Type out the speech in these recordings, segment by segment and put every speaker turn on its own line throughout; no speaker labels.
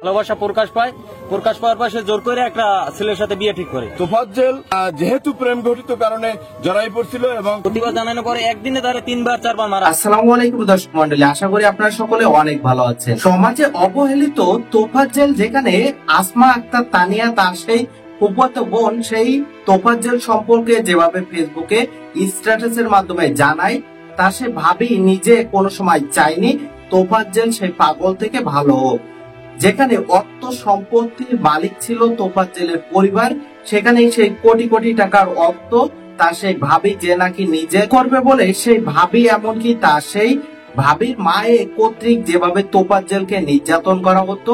ভালোবাসা প্রকাশ পাওয়ার পর সে জোর করে একটা ছেলের সাথে বিয়ে ঠিক করে।
তোফাজ্জল যেহেতু প্রেম ঘটিত কারণে জড়াই পড়ছিল এবং
প্রতিবাদ জানানোর পরে একদিনে তারা 3-4 বার মারা।
আসসালামু আলাইকুম দর্শক মন্ডলী, আশা করি আপনারা সকলে অনেক ভালো আছেন। সমাজে অবহেলিত তোফাজ্জল, যেখানে আসমা আক্তার তানিয়া তার সেই ফুফাতো বোন সেই তোফাজ্জল সম্পর্কে যেভাবে ফেসবুকে স্ট্যাটাসের মাধ্যমে জানায়, তা সে ভাবি নিজে কোনো সময় চাইনি তোফাজ্জল সেই পাগল থেকে ভালো হোক। যেখানে অর্থ সম্পত্তির মালিক ছিল তোফাজ্জলের পরিবার, সেখানে সেই কোটি কোটি টাকার অর্থ তা সেই ভাবি যে নাকি নিজে করবে বলে সেই ভাবি, এমনকি তা সেই ভাবির মায়ের কর্তৃক যেভাবে তোফাজ্জলকে নির্যাতন করা হতো,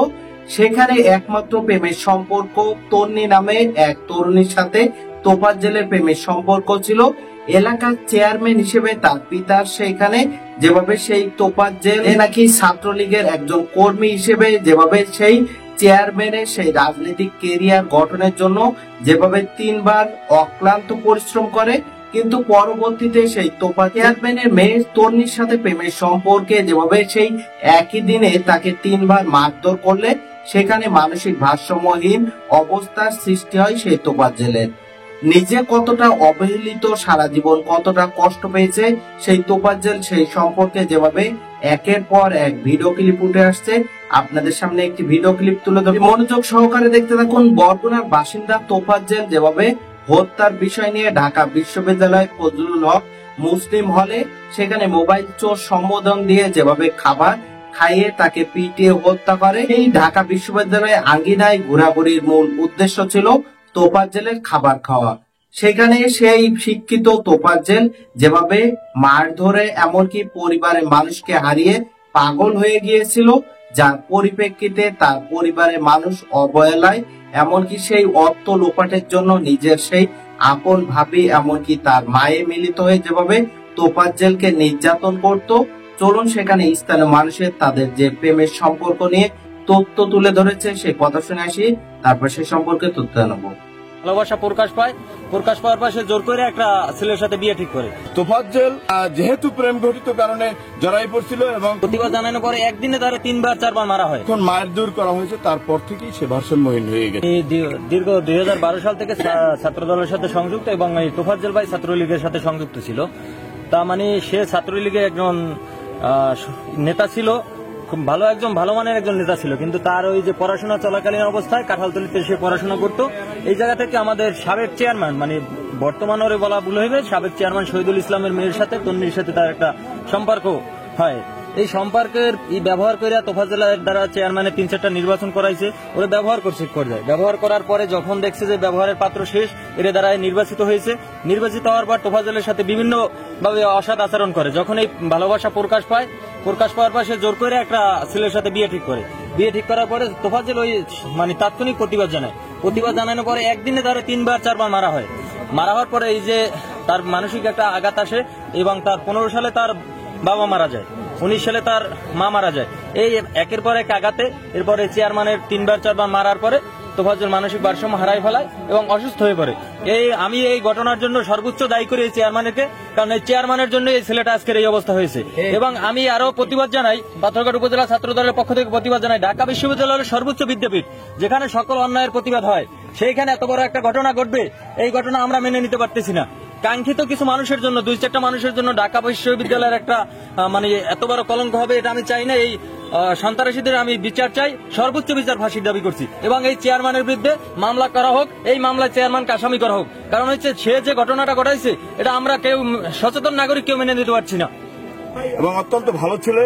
সেখানে একমাত্র প্রেমের সম্পর্ক তন্নি নামে এক তরুণীর সাথে তোফাজ্জলের প্রেমের সম্পর্ক ছিল। এলাকার চেয়ারম্যান হিসেবে তার পিতার সেখানে যেভাবে সেই তোফাজ্জল নাকি ছাত্রলীগের একজন কর্মী হিসেবে যেভাবে সেই চেয়ারম্যানের সেই রাজনৈতিক কেরিয়ার গঠনের জন্য যেভাবে 3 বার অক্লান্ত পরিশ্রম করে, কিন্তু পরবর্তীতে সেই চেয়ারম্যানের মেয়ে তন্নির সাথে প্রেমের সম্পর্কে যেভাবে সেই একই দিনে তাকে 3 বার মারধর করলে সেখানে মানসিক ভারসাম্যহীন অবস্থার সৃষ্টি হয় সেই তোফাজ্জলের। নিজে কতটা অবহেলিত, সারা জীবন কতটা কষ্ট পেয়েছে সেই তোফাজ্জল, সেই সম্পর্কে যেভাবে একের পর এক ভিডিও ক্লিপ উঠে আসছে, আপনাদের সামনে একটি ভিডিও ক্লিপ তুলে ধরি, মনোযোগ সহকারে দেখতে থাকুন। বরগুনার বাসিন্দা তোফাজ্জল যেভাবে হত্যার বিষয় নিয়ে ঢাকা বিশ্ববিদ্যালয় ফজলুল হক মুসলিম হলে সেখানে মোবাইল চোর সম্বোধন দিয়ে যেভাবে খাবার খাইয়ে তাকে পিটিয়ে হত্যা করে, এই ঢাকা বিশ্ববিদ্যালয়ে আঙ্গিনায় ঘোরাঘুরির মূল উদ্দেশ্য ছিল তোফাজ্জলের খাবার খাওয়া। সেখানে সেই শিক্ষিত তোফাজ্জল যেভাবে মার ধরে এমনকি পরিবারের মানুষকে হারিয়ে পাগল হয়ে গিয়েছিল, যার পরিপ্রেক্ষিতে তার পরিবারের মানুষ অবহেলায় এমনকি সেই অর্থ লোপাটের জন্য নিজের সেই আপন ভাবি এমনকি তার মায়ে মিলিত হয়ে যেভাবে তোফাজ্জলকে নির্যাতন করত। চলুন সেখানে স্থানীয় মানুষের তাদের যে প্রেমের সম্পর্ক নিয়ে তথ্য তুলে ধরেছে সেই কথা শুনে আসি, তারপর সে সম্পর্কে তথ্য জানাবো।
ভালোবাসা প্রকাশ পাওয়ার পর সে জোর করে একটা ছেলের সাথে বিয়ে ঠিক করে।
তোফাজ্জল যেহেতু প্রেম ঘটিত কারণে জড়াই পড়ছিল এবং
প্রতিবাদ জানানোর পরে একদিনে তারা 3-4 বার মারা হয়।
এখন মায়ের দূর করা হয়েছে, তারপর থেকেই সে ভারসাম্যহীন হয়ে গেছে।
দীর্ঘ 2012 সাল থেকে ছাত্র দলের সাথে সংযুক্ত এবং এই তোফাজ্জল ভাই ছাত্রলীগের সাথে সংযুক্ত ছিল। তা মানে সে ছাত্রলীগের একজন নেতা ছিল, খুব ভালো ভালো মানের একজন নেতা ছিল, কিন্তু তার ওই যে পড়াশোনা চলাকালীন অবস্থায় কাঁঠালতলিতে সে পড়াশোনা করতো। এই জায়গা থেকে আমাদের সাবেক চেয়ারম্যান, মানে বর্তমান ওরে বলা ভুল হইবে, সাবেক চেয়ারম্যান শহীদুল ইসলামের মেয়ের সাথে তন্নির সাথে তার একটা সম্পর্ক হয়। এই সম্পর্কের ব্যবহার করে তোফাজ্জলের দ্বারা চেয়ারম্যানের 3-4টা নির্বাচন করাইছে, ওরা ব্যবহার করছে পর্যায়ে। ব্যবহার করার পরে যখন দেখছে যে ব্যবহারের পাত্র শেষ, এর দ্বারা নির্বাচিত হয়েছে। নির্বাচিত হওয়ার পর তোফাজ্জলের সাথে বিভিন্ন ভাবে অসৎ আচরণ করে। যখন এই ভালোবাসা প্রকাশ পাওয়ার পর সে জোর করে একটা ছেলের সাথে বিয়ে ঠিক করে। বিয়ে ঠিক করার পরে তোফাজ্জল ওই মানে তাৎক্ষণিক প্রতিবাদ জানানোর পরে একদিনে তারা 3-4 বার মারা হয়। মারা হওয়ার পরে এই যে তার মানসিক একটা আঘাত আসে এবং তার 15 সালে তার বাবা মারা যায়, 19 সালে তার মা মারা যায়। এই একের পর এক আঘাতে এরপরে চেয়ারম্যানের 3-4 বার মারার পরে তোফাজ্জল মানসিক ভারসাম্য হারাই ফেলায় এবং অসুস্থ হয়ে পড়ে। আমি এই ঘটনার জন্য সর্বোচ্চ দায়ী করি এই চেয়ারম্যানকে, কারণ এই চেয়ারম্যানের জন্য এই ছেলেটা আজকের এই অবস্থা হয়েছে। এবং আমি আরো প্রতিবাদ জানাই, পাথরঘাট উপজেলা ছাত্র দলের পক্ষ থেকে প্রতিবাদ জানাই, ঢাকা বিশ্ববিদ্যালয়ের সর্বোচ্চ বিদ্যাপীঠ যেখানে সকল অন্যায়ের প্রতিবাদ হয়, সেইখানে এত বড় একটা ঘটনা ঘটবে, এই ঘটনা আমরা মেনে নিতে পারতেছি না। কাঙ্ক্ষিত কিছু মানুষের জন্য, 2-4টা মানুষের জন্য ঢাকা বিশ্ববিদ্যালয়ের একটা মানে এত বড় কলঙ্ক হবে, এটা আমি চাই না। এই সন্ত্রাসীদের আমি বিচার চাই, সর্বোচ্চ বিচার, ফাঁসির দাবি করছি। এবং এই চেয়ারম্যানের বিরুদ্ধে মামলা করা হোক, এই মামলায় চেয়ারম্যানকে আসামি করা হোক। কারণ হচ্ছে সে যে ঘটনাটা ঘটাইছে, এটা আমরা কেউ সচেতন নাগরিক কেউ মেনে নিতে পারছি না।
এবং অত্যন্ত ভালো ছেলে,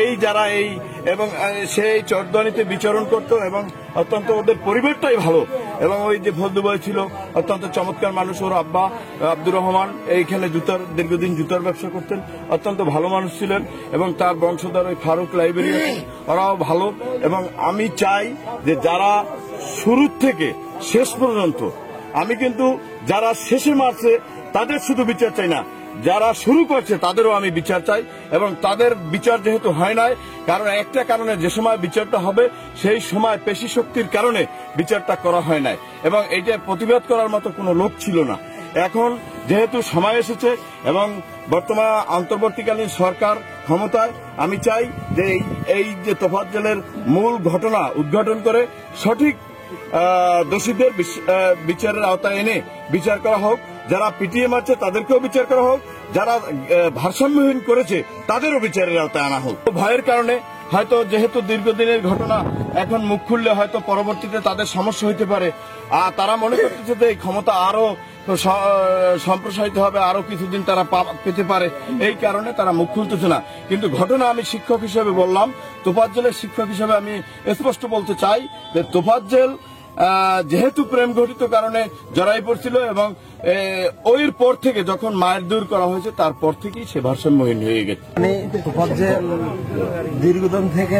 এই যারা এই এবং সেই চরদানিতে বিচরণ করত এবং অত্যন্ত ওদের পরিবারটাই ভালো। এবং ওই যে ফজলু ভাই ছিল অত্যন্ত চমৎকার মানুষ, ওর আব্বা আব্দুর রহমান এইখানে দীর্ঘদিন জুতার ব্যবসা করতেন, অত্যন্ত ভালো মানুষ ছিলেন। এবং তার বংশধর ওই ফারুক লাইব্রেরিয়ান, ওরাও ভালো। এবং আমি চাই যে যারা শুরু থেকে শেষ পর্যন্ত, আমি কিন্তু যারা শেষে মারছে তাদের শুধু বিচার চাই না, যারা শুরু করছে তাদেরও আমি বিচার চাই। এবং তাদের বিচার যেহেতু হয় নাই, কারণ একটা কারণে যে সময় বিচারটা হবে সেই সময় পেশি শক্তির কারণে বিচারটা করা হয় নাই এবং এইটা প্রতিবাদ করার মতো কোনো লোক ছিল না। এখন যেহেতু সময় এসেছে এবং বর্তমান অন্তর্বর্তীকালীন সরকার ক্ষমতায়, আমি চাই যে এই যে তোফাজ্জলের মূল ঘটনা উদ্ঘাটন করে সঠিক দোষীদের বিচারের আওতায় এনে বিচার করা হোক। যারা পিটিএ মারছে তাদেরকেও বিচার করা হোক, যারা ভারসাম্যহীন করেছে তাদেরও বিচারের আওতায় আনা হোক। ভয়ের কারণে হয়তো যেহেতু দীর্ঘদিনের ঘটনা, এখন মুখ খুললে হয়তো পরবর্তীতে তাদের সমস্যা হইতে পারে। আর তারা মনে করতেছে যে এই ক্ষমতা আরো সম্প্রসারিত হবে, আরো কিছুদিন তারা পেতে পারে, এই কারণে তারা মুখ খুলতেছে না। কিন্তু ঘটনা আমি শিক্ষক হিসেবে বললাম, তোফাজ্জলের শিক্ষক হিসেবে আমি স্পষ্ট বলতে চাই যে তোফাজ্জল যেহেতু প্রেম ঘটিত কারণে জড়াই পড়ছিল এবং ওই পর থেকে যখন মায়ের দূর করা হয়েছে তারপর থেকেই সে ভারসাম্যহীন হয়ে গেছে।
তোফাজ্জল দীর্ঘদিন থেকে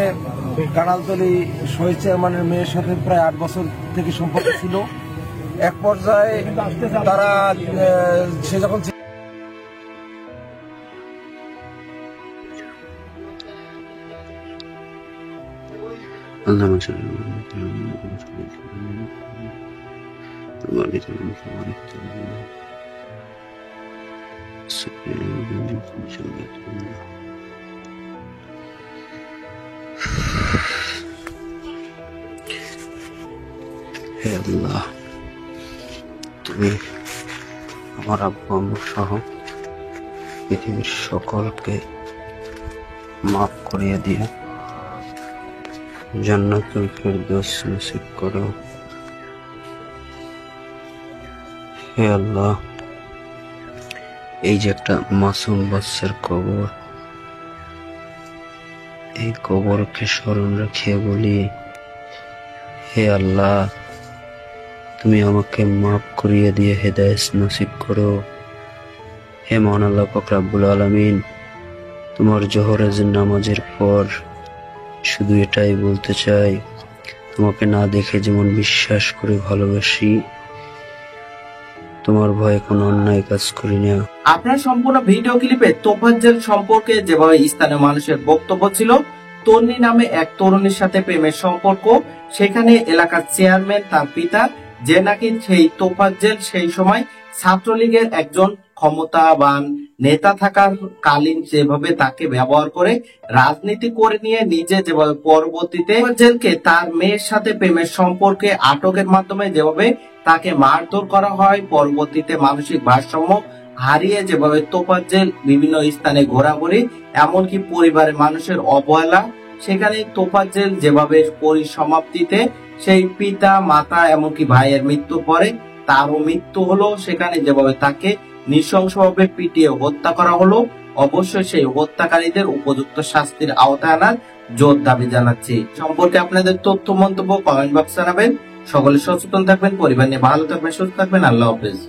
কানালতলী শহীদ চেয়ারম্যানের মেয়ের সাথে প্রায় 8 বছর থেকে সম্পর্ক ছিল। এক পর্যায়ে তারা সে যখন
হে আল্লাহ, তুমি আমার আব্বু আম্মু সহ পৃথিবীর সকলকে মাফ করিয়ে দিয়ে জান্নাতুল ফেরদৌস নসিব করো। হে আল্লাহ, এই যে একটা মাসুম বাচ্চার কবর, এই কবরকে স্মরণ রাখিয়ে বলি, হে আল্লাহ, তুমি আমাকে মাফ করিয়ে দিয়ে হেদায়েত নসিব করো। হে মহান আল্লাহ পাক রব্বুল আলামিন, তোমার জোহরের নামাজের পর শুধু এটাই বলতে চাই, তোমাকে না দেখে যেমন বিশ্বাস করে ভালোবাসি, তোমার ভয়ে কোনো অন্যায় কাজ করি না।
আপনার সম্পূর্ণ ভিডিও ক্লিপে তোফাজ্জল সম্পর্কে যেভাবে স্থানীয় মানুষের বক্তব্য ছিল, তন্নি নামে এক তরুণীর সাথে প্রেমের সম্পর্ক, সেখানে এলাকার চেয়ারম্যান তার পিতা, যে নাকি সেই তোফাজ্জল সেই সময় ছাত্রলীগের একজন ক্ষমতাবান নেতা থাকার কালীন যেভাবে তাকে ব্যবহার করে রাজনীতি করে নিয়ে নিজে যেভাবে পরবর্তীতে তোফাজ্জলকে তার মেয়ের সাথে প্রেমের সম্পর্কে আটকের মাধ্যমে যেভাবে তাকে মারধর করা হয়, পরবর্তীতে মানসিক ভারসাম্য হারিয়ে যেভাবে তোফাজ্জল বিভিন্ন স্থানে ঘোরাঘুরি, এমনকি পরিবারের মানুষের অবহেলা, সেখানে তোফাজ্জল যেভাবে পরিসমাপ্তিতে সেই পিতা মাতা এমনকি ভাইয়ের মৃত্যু পরে তারও মৃত্যু হলো, সেখানে যেভাবে তাকে নৃশংসভাবে পিটিয়ে হত্যা করা হলো, অবশ্যই সেই হত্যাকারীদের উপযুক্ত শাস্তির আওতায় আনার জোর দাবি জানাচ্ছি। সম্পর্কে আপনাদের তথ্য মন্তব্য কমেন্ট বক্সে জানাবেন। সকলে সচেতন থাকবেন, পরিবার নিয়ে ভালো থাকবেন, সুস্থ থাকবেন। আল্লাহ হাফেজ।